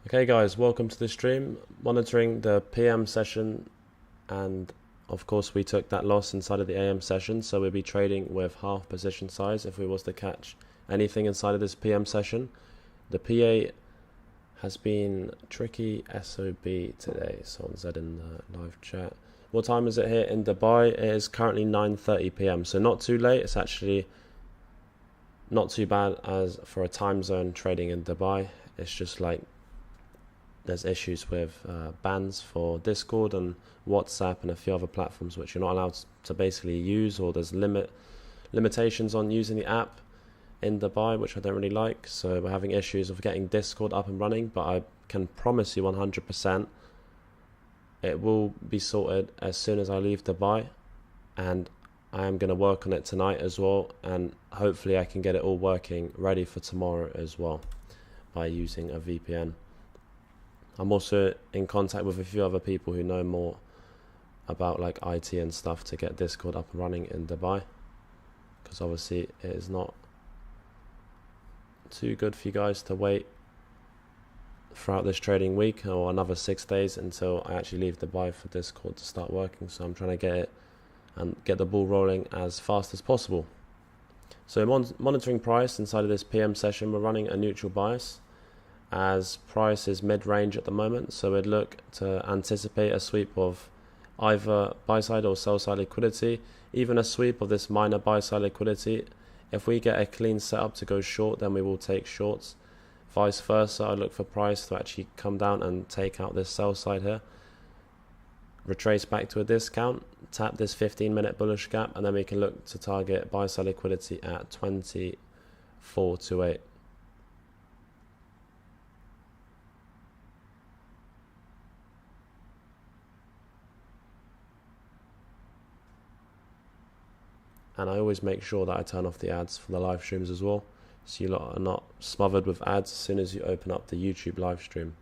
Okay guys, welcome to the stream, monitoring the PM session, and of course we took that loss inside of the AM session, so we'll be trading with half position size if we was to catch anything inside of this PM session. The PA has been tricky SOB today, someone said in the live chat. What time is it here in Dubai? It is currently 9:30 PM, so not too late. It's actually not too bad as for a time zone trading in Dubai. It's just like there's issues with bans for Discord and WhatsApp and a few other platforms which you're not allowed to basically use, or there's limitations on using the app in Dubai, which I don't really like. So we're having issues of getting Discord up and running, but I can promise you 100% it will be sorted as soon as I leave Dubai, and I am going to work on it tonight as well, and hopefully I can get it all working ready for tomorrow as well by using a VPN. I'm also in contact with a few other people who know more about like IT and stuff to get Discord up and running in Dubai, because obviously it is not too good for you guys to wait throughout this trading week or another 6 days until I actually leave Dubai for Discord to start working. So I'm trying to get it and get the ball rolling as fast as possible. So monitoring price inside of this PM session, we're running a neutral bias as price is mid-range at the moment, so we'd look to anticipate a sweep of either buy-side or sell-side liquidity, even a sweep of this minor buy-side liquidity. If we get a clean setup to go short, then we will take shorts. Vice versa, I look for price to actually come down and take out this sell-side here, retrace back to a discount, tap this 15-minute bullish gap, and then we can look to target buy-side liquidity at 2428. And I always make sure that I turn off the ads for the live streams as well, so you lot are not smothered with ads as soon as you open up the YouTube live stream.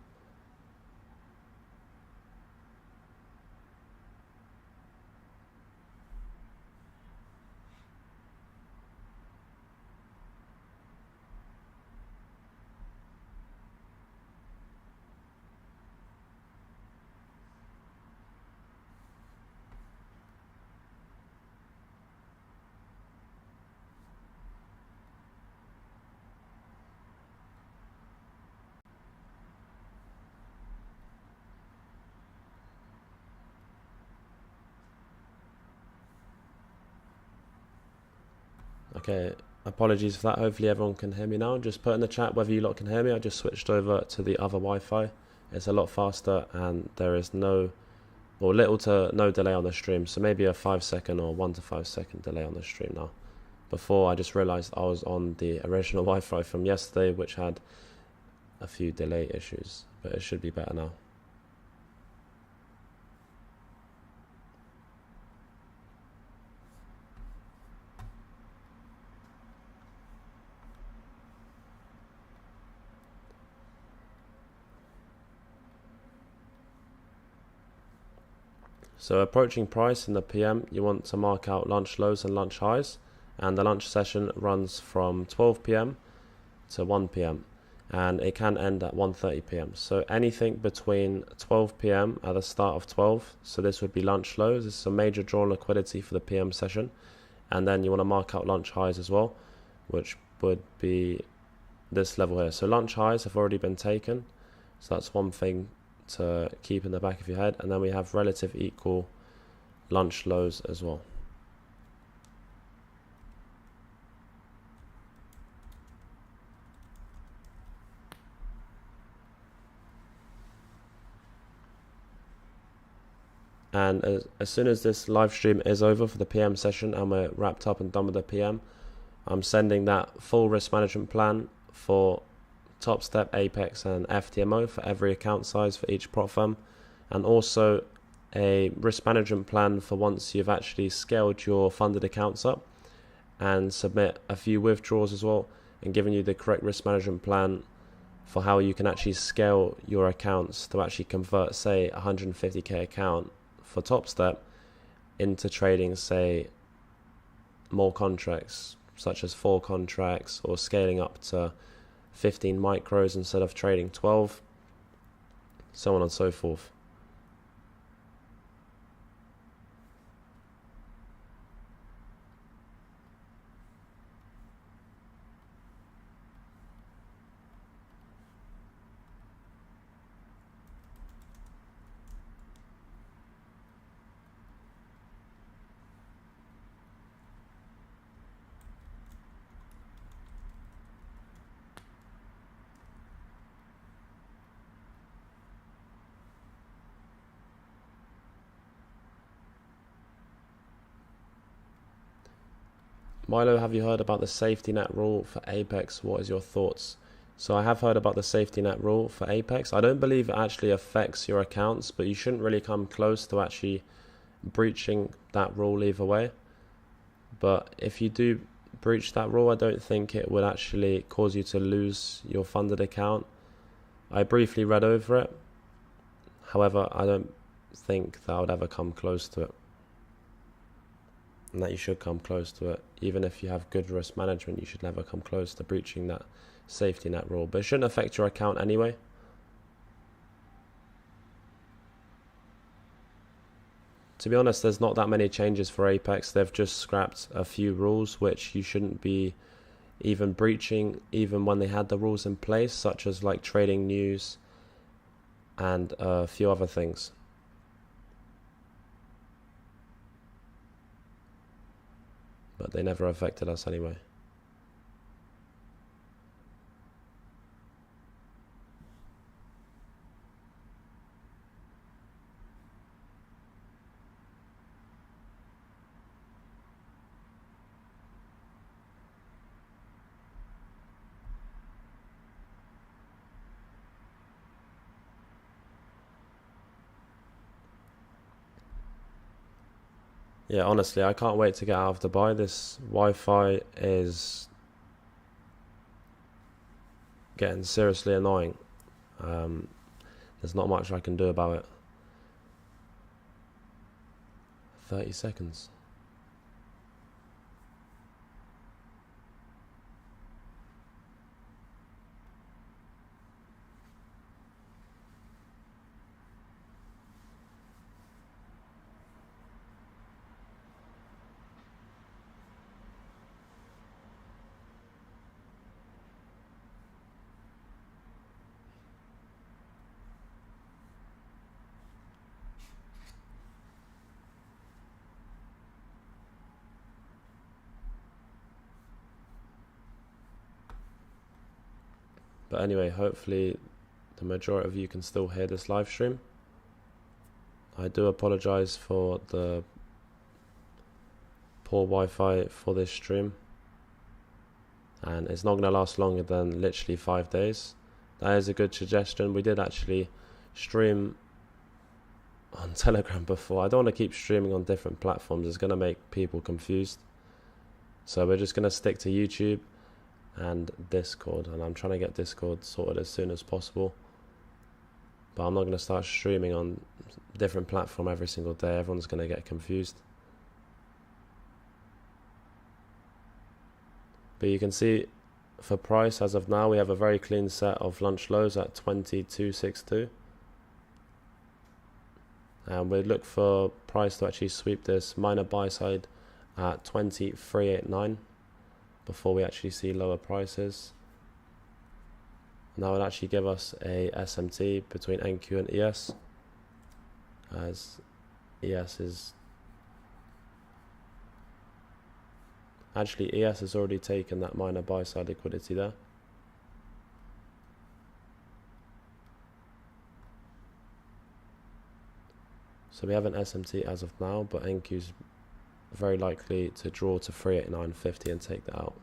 Okay, apologies for that. Hopefully everyone can hear me now. Just put in the chat whether you lot can hear me. I just switched over to the other Wi-Fi. It's a lot faster and there is no, or little to no delay on the stream. So maybe a 5-second or 1 to 5 second delay on the stream now. Before I just realized I was on the original Wi-Fi from yesterday, which had a few delay issues, but it should be better now. So approaching price in the PM, you want to mark out lunch lows and lunch highs, and the lunch session runs from 12 PM to 1 PM, and it can end at 1:30 PM. So anything between 12 PM at the start of 12, so this would be lunch lows. This is a major draw on liquidity for the PM session, and then you want to mark out lunch highs as well, which would be this level here. So lunch highs have already been taken, so that's one thing to keep in the back of your head. And then we have relative equal lunch lows as well. And as soon as this live stream is over for the PM session and we're wrapped up and done with the PM, I'm sending that full risk management plan for Top Step, Apex and FTMO for every account size for each prop firm, and also a risk management plan for once you've actually scaled your funded accounts up, and submit a few withdrawals as well, and giving you the correct risk management plan for how you can actually scale your accounts to actually convert, say, 150k account for Top Step into trading, say, more contracts, such as 4 contracts, or scaling up to 15 micros instead of trading 12, so on and so forth. Milo, have you heard about the safety net rule for Apex? What is your thoughts? So I have heard about the safety net rule for Apex. I don't believe it actually affects your accounts, but you shouldn't really come close to actually breaching that rule either way. But if you do breach that rule, I don't think it would actually cause you to lose your funded account. I briefly read over it. However, I don't think that I would ever come close to it. And that you should come close to it. Even if you have good risk management, you should never come close to breaching that safety net rule. But it shouldn't affect your account anyway. To be honest, there's not that many changes for Apex. They've just scrapped a few rules which you shouldn't be even breaching even when they had the rules in place, such as like trading news and a few other things. But they never affected us anyway. Yeah, honestly, I can't wait to get out of Dubai. This Wi-Fi is getting seriously annoying. There's not much I can do about it. 30 seconds. But anyway, hopefully the majority of you can still hear this live stream. I do apologize for the poor Wi-Fi for this stream. And it's not going to last longer than literally 5 days. That is a good suggestion. We did actually stream on Telegram before. I don't want to keep streaming on different platforms. It's going to make people confused. So we're just going to stick to YouTube and Discord. And I'm trying to get Discord sorted as soon as possible. But I'm not going to start streaming on different platform every single day. Everyone's going to get confused. But you can see for price as of now, we have a very clean set of lunch lows at 22.62. And we look for price to actually sweep this minor buy side at 23.89 before we actually see lower prices. And that would actually give us a SMT between NQ and ES, as ES is actually ES has already taken that minor buy side liquidity there. So we have an SMT as of now, but NQ's very likely to draw to 389.50 and take that out.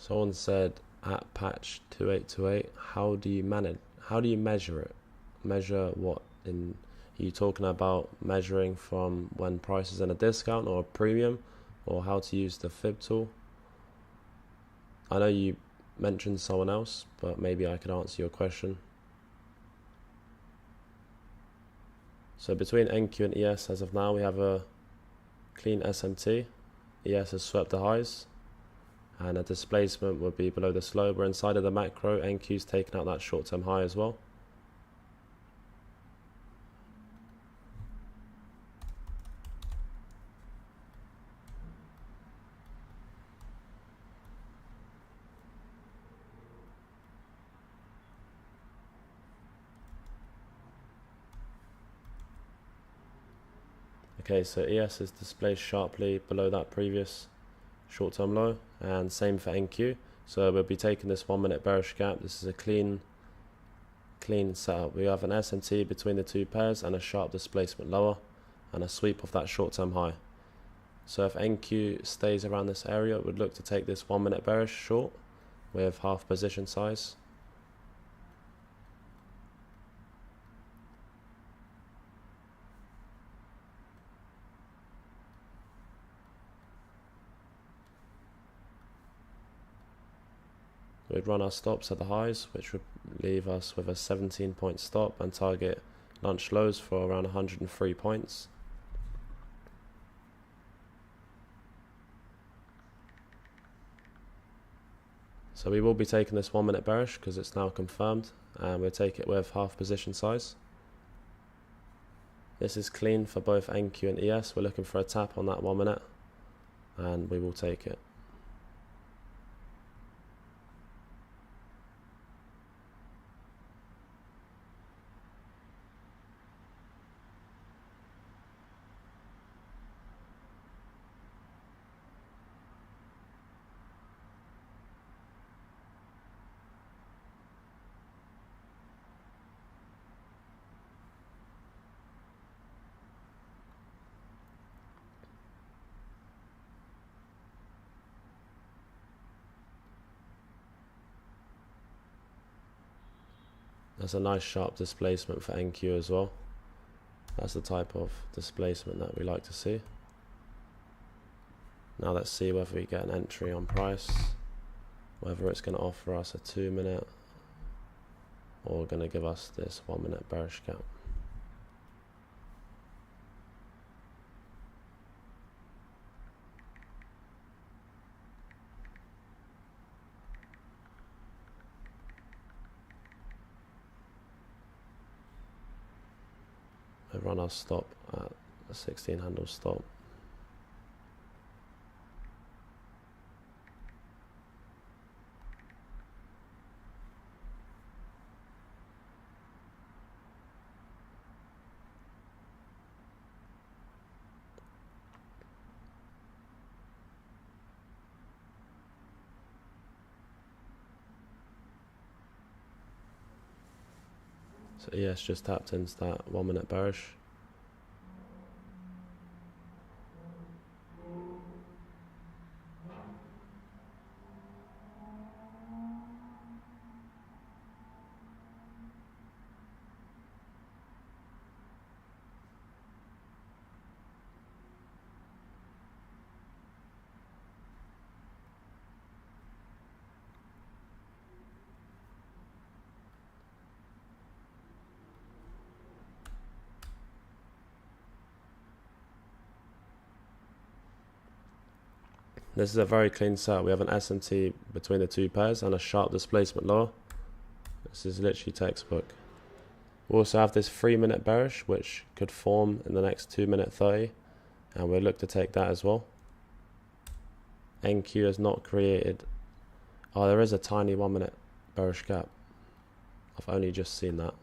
Someone said at patch 2828, how do you measure it? Measure what? Are you talking about measuring from when price is in a discount or a premium, or how to use the fib tool? I know you mentioned someone else, but maybe I could answer your question. So between NQ and ES as of now, we have a clean SMT. ES has swept the highs, and a displacement would be below this low. We're inside of the macro. NQ's taken out that short-term high as well. Okay, so ES is displaced sharply below that previous short-term low, and same for NQ. So we'll be taking this 1 minute bearish gap. This is a clean setup. We have an SMT between the two pairs and a sharp displacement lower and a sweep of that short-term high. So if NQ stays around this area, it would look to take this 1 minute bearish short with half position size. We'd run our stops at the highs, which would leave us with a 17-point stop and target lunch lows for around 103 points. So we will be taking this 1 minute bearish because it's now confirmed, and we'll take it with half position size. This is clean for both NQ and ES. We're looking for a tap on that 1 minute, and we will take it. That's a nice sharp displacement for NQ as well. That's the type of displacement that we like to see. Now let's see whether we get an entry on price, whether it's going to offer us a 2 minute or going to give us this 1 minute bearish gap. We run our stop at a 16 handle stop. So ES just tapped into that 1 minute bearish. This is a very clean setup. We have an SMT between the two pairs and a sharp displacement lower. This is literally textbook. We also have this 3 minute bearish, which could form in the next 2 minute 30, and we'll look to take that as well. NQ has not created. Oh, there is a tiny 1 minute bearish gap. I've only just seen that.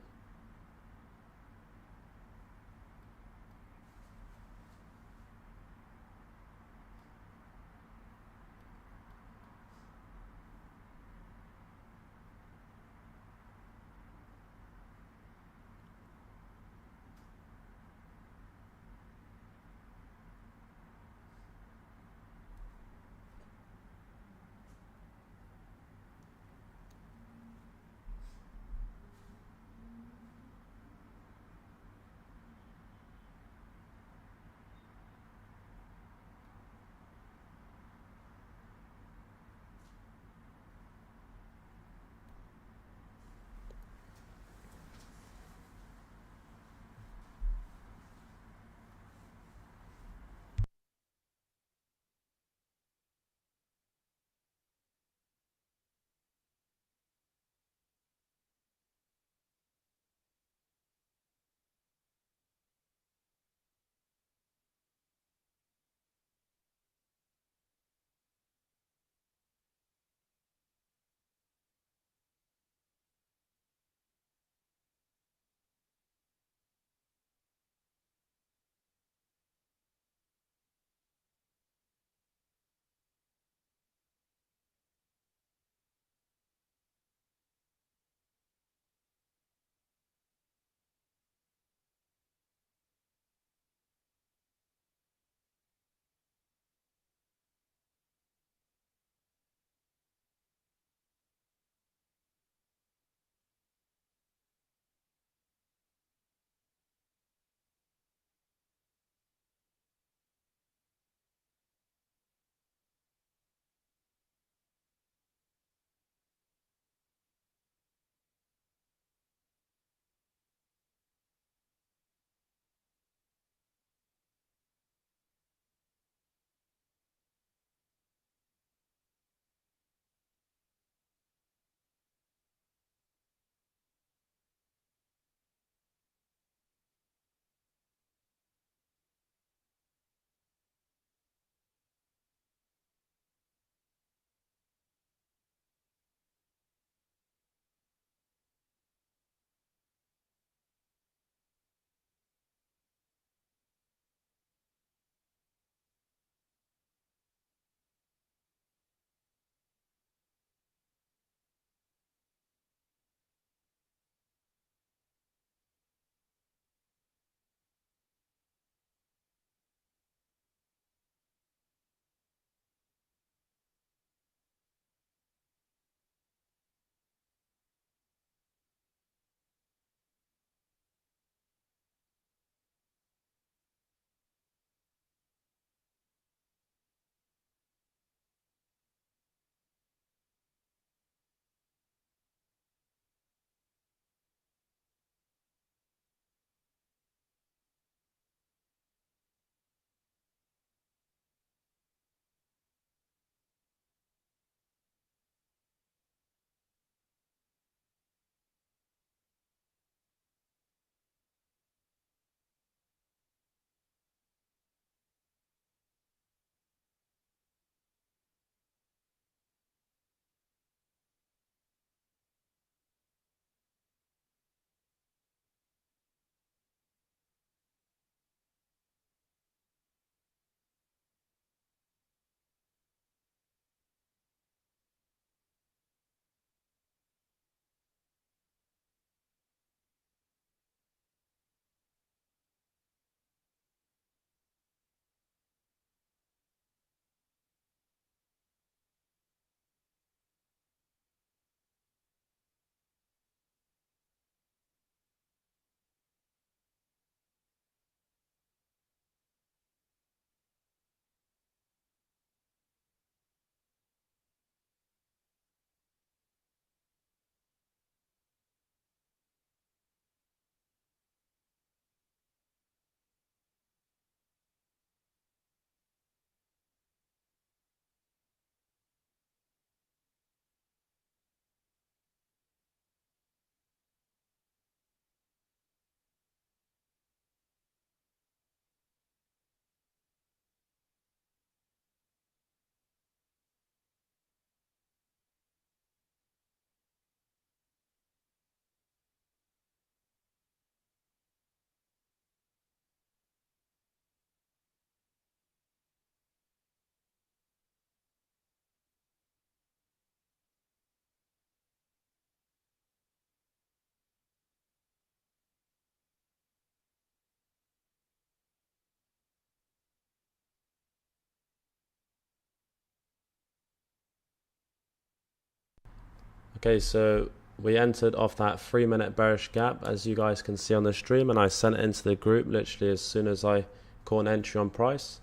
Okay, so we entered off that 3 minute bearish gap, as you guys can see on the stream, and I sent it into the group literally as soon as I caught an entry on price.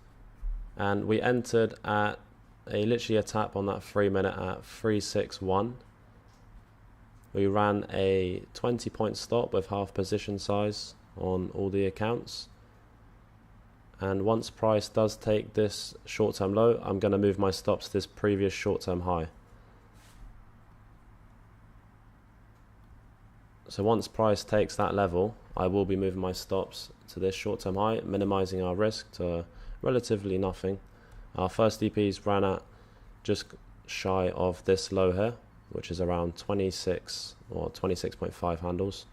And we entered at literally a tap on that 3 minute at 361. We ran a 20-point stop with half position size on all the accounts. And once price does take this short-term low, I'm going to move my stops to this previous short-term high. So once price takes that level, I will be moving my stops to this short-term high, minimizing our risk to relatively nothing. Our first DPs ran at just shy of this low here, which is around 26 or 26.5 handles.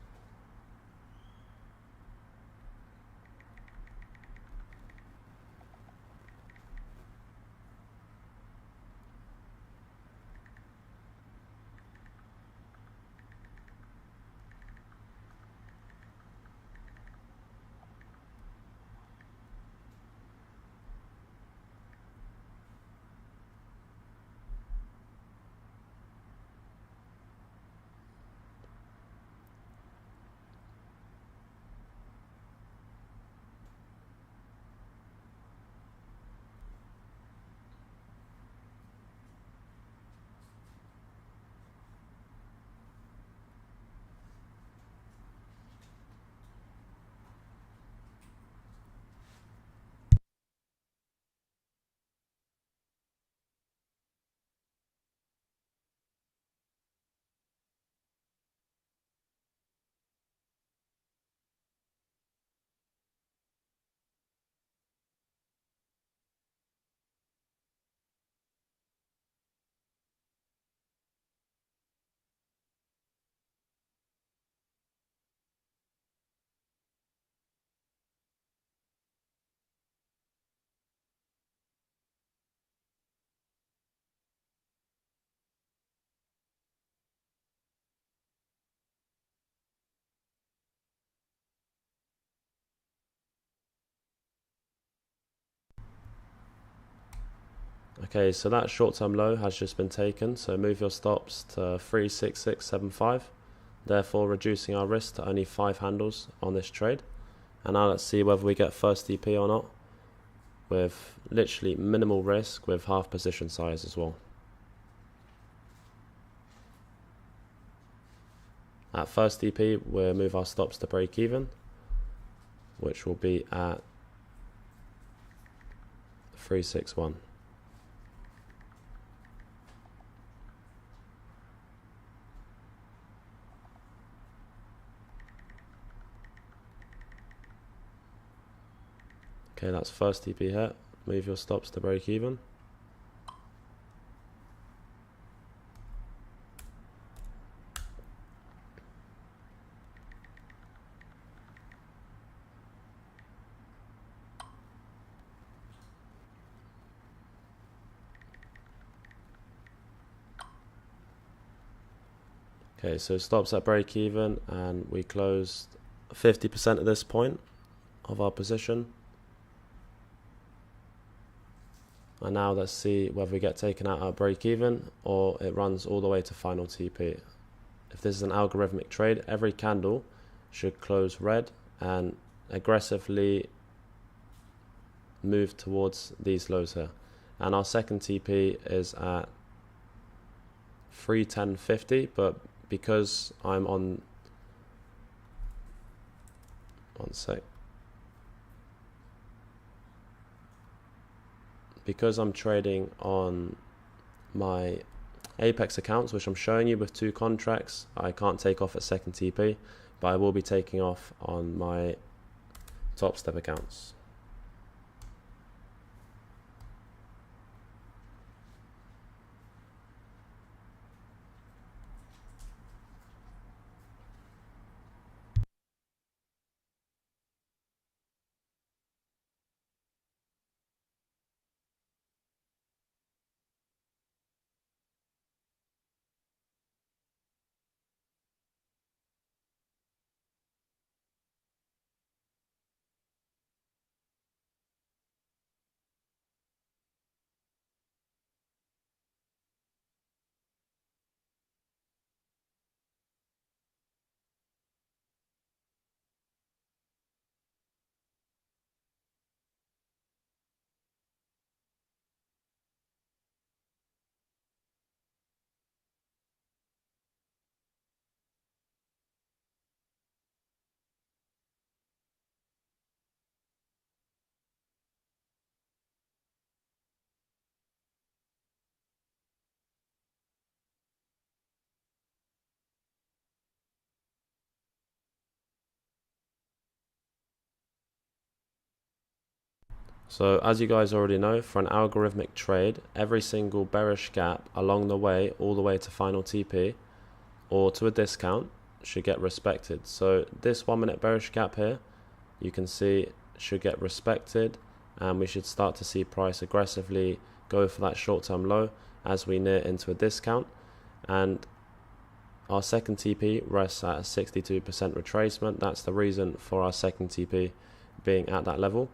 Okay, so that short-term low has just been taken, so move your stops to 36675, therefore reducing our risk to only 5 handles on this trade. And now let's see whether we get first DP or not, with literally minimal risk with half position size as well. At first DP, we'll move our stops to break even, which will be at 361. Okay, that's first DP hit. Move your stops to break even. Okay, so stops at break even, and we closed 50% at this point of our position. And now let's see whether we get taken out at break even or it runs all the way to final TP. If this is an algorithmic trade, every candle should close red and aggressively move towards these lows here. And our second TP is at 310.50, but because I'm on, one sec, because I'm trading on my Apex accounts, which I'm showing you with 2 contracts, I can't take off at second TP, but I will be taking off on my top step accounts. So as you guys already know, for an algorithmic trade, every single bearish gap along the way, all the way to final TP or to a discount, should get respected. So this 1 minute bearish gap here, you can see should get respected, and we should start to see price aggressively go for that short-term low as we near into a discount. And our second TP rests at a 62% retracement. That's the reason for our second TP being at that level.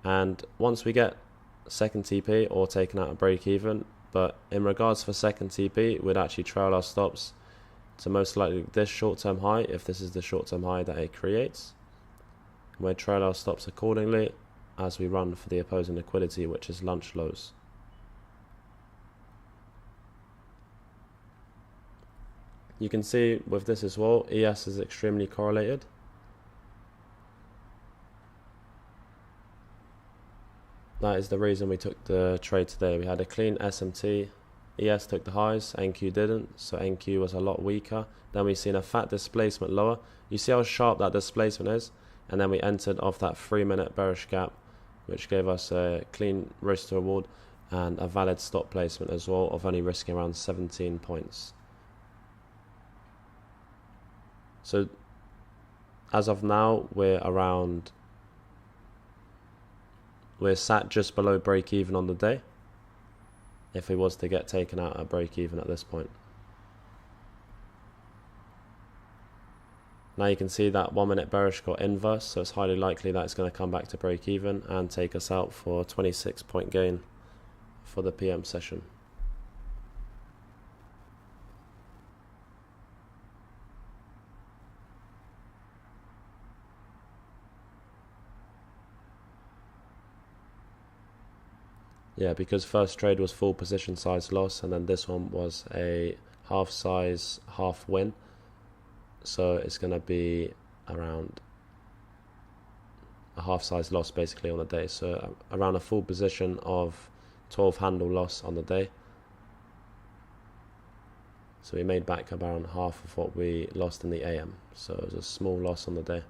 And once we get second TP or taken out a break even, but in regards for second TP, we'd actually trail our stops to most likely this short-term high, if this is the short-term high that it creates. We'd trail our stops accordingly as we run for the opposing liquidity, which is lunch lows. You can see with this as well, ES is extremely correlated. That is the reason we took the trade today. We had a clean SMT, ES took the highs, NQ didn't, so NQ was a lot weaker. Then we've seen a fat displacement lower. You see how sharp that displacement is? And then we entered off that 3 minute bearish gap, which gave us a clean risk to reward and a valid stop placement as well of only risking around 17 points. So as of now, we're sat just below break even on the day, if we was to get taken out at break even at this point. Now you can see that 1 minute bearish got inverse, so it's highly likely that it's going to come back to break even and take us out for a 26-point gain for the PM session. Yeah, because first trade was full position size loss, and then this one was a half size, half win. So it's going to be around a half size loss basically on the day. So around a full position of 12 handle loss on the day. So we made back around half of what we lost in the AM. So it was a small loss on the day.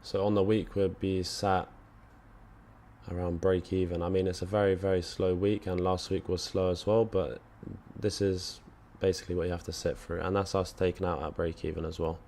So on the week we'll be sat around break even. I mean, it's a very, very slow week, and last week was slow as well, but this is basically what you have to sit through, and that's us taken out at break even as well.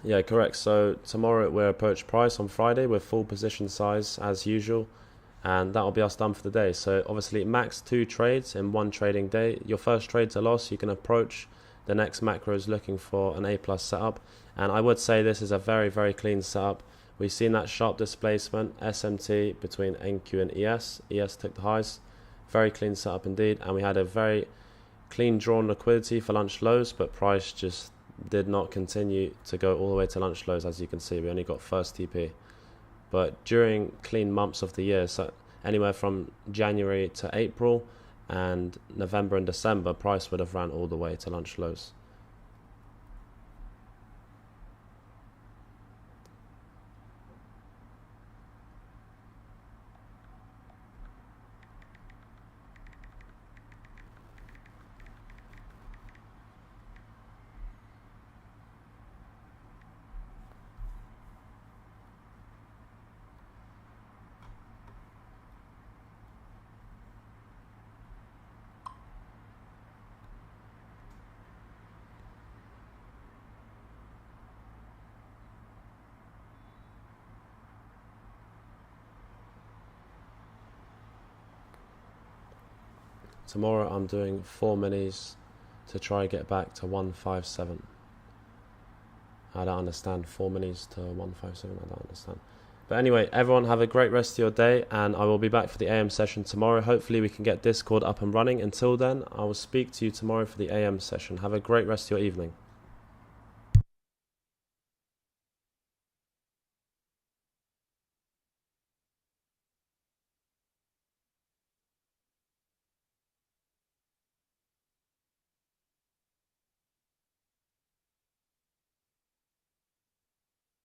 Yeah, correct. So tomorrow we'll approach price on Friday with full position size as usual, and that'll be us done for the day. So obviously max 2 trades in one trading day. Your first trade's a loss, you can approach the next macros looking for an A+ setup, and I would say this is a very, very clean setup. We've seen that sharp displacement, SMT between NQ and ES. ES took the highs. Very clean setup indeed, and we had a very clean drawn liquidity for lunch lows, but price just did not continue to go all the way to lunch lows. As you can see, we only got first TP. But during clean months of the year, so anywhere from January to April and November and December, price would have ran all the way to lunch lows. Tomorrow I'm doing 4 minis to try get back to 157. I don't understand. 4 minis to 157, I don't understand. But anyway, everyone have a great rest of your day, and I will be back for the AM session tomorrow. Hopefully we can get Discord up and running. Until then, I will speak to you tomorrow for the AM session. Have a great rest of your evening.